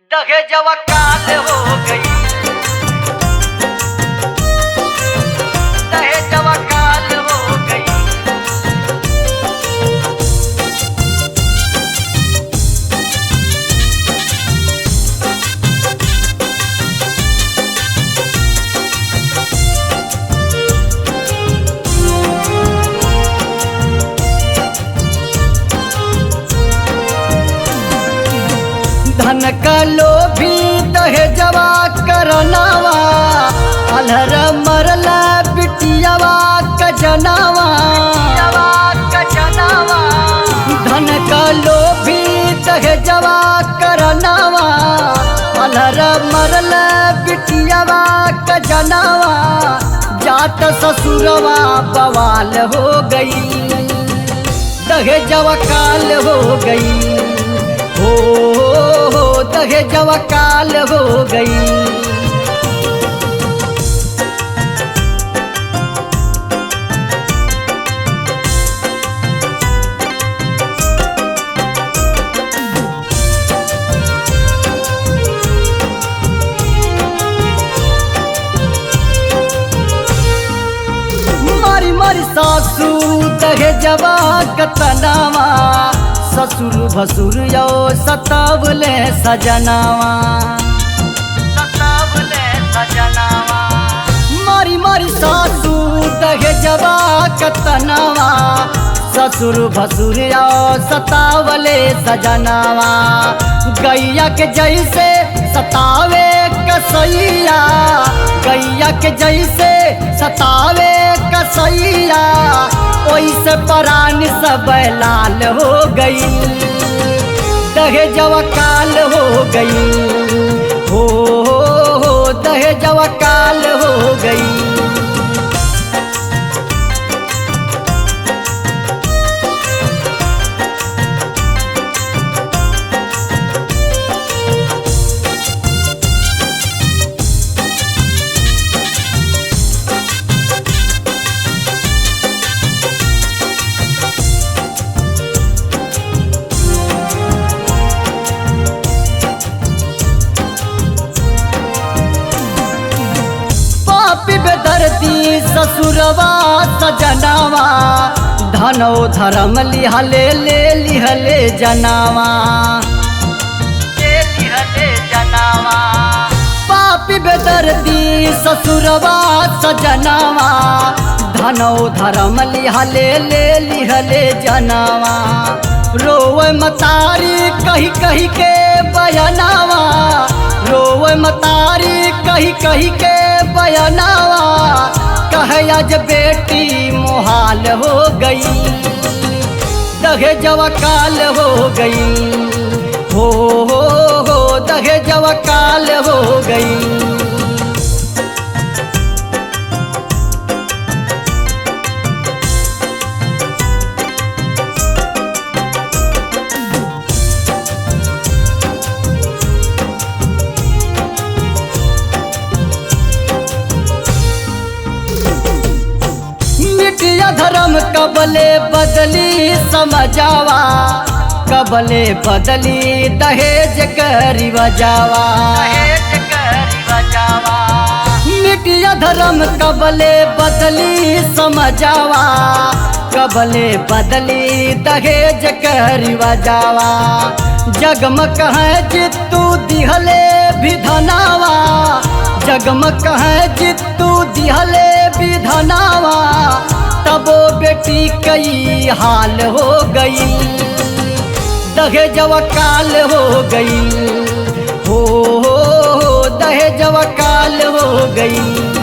दहेजवा काल हो गई, दहेजवा काल हो गई। धन का लोभी दहेजवा करनावा, अलहर मरला बिटियावा कजनावा। धन का लोभी दहेजवा करनावा, अलहर मरला बिटियावा कजनावा। जात ससुरवा बवाल हो गई, दहेजवा काल हो गई। हो दहेजवा काल हो गई। मारी मारी सासू दहेजवा कतनावा, ससुर भसुर यो सतावले सजनावा, सतावले सजनावा। मारी मारी सासू दहेजवा कतनावा, ससुर भसुर यो सतावले सजनावा। गैया के जैसे सतावे कसैया, गैया के जैसे सतावे कसैया। ओइसे परान सब लाल हो गई, दहेजवा काल हो गई। हो दहेजवा काल हो गई। बेदर्दी ससुरवा सजनावा, धनो धर्म लिहले ले लिहले जनावा, ले लिहले जनावा। पापी बेदर्दी ससुरवा सजनावा, धनो धर्म लिहले ले लिहले जनावा। रोवे मतारी कही कही के बयनावा, रोवे मतारी कही कही के बयनावा। कहे आज बेटी मोहाल हो गई, दहेजवा काल हो गई। हो दहेजवा काल हो गई। धर्म कबले बदली समझावा, कबले बदली दहेज करी बजावा। मिटिया धर्म कबले बदली समझावा, कबले बदली दहेज करी बजावा। जगमग है जितू दिहले विधनावा, जगमग है जितू दिहले विधनावा। तबो बेटी कई हाल हो गई, दहेजवा काल हो गई। हो दहेजवा काल हो गई।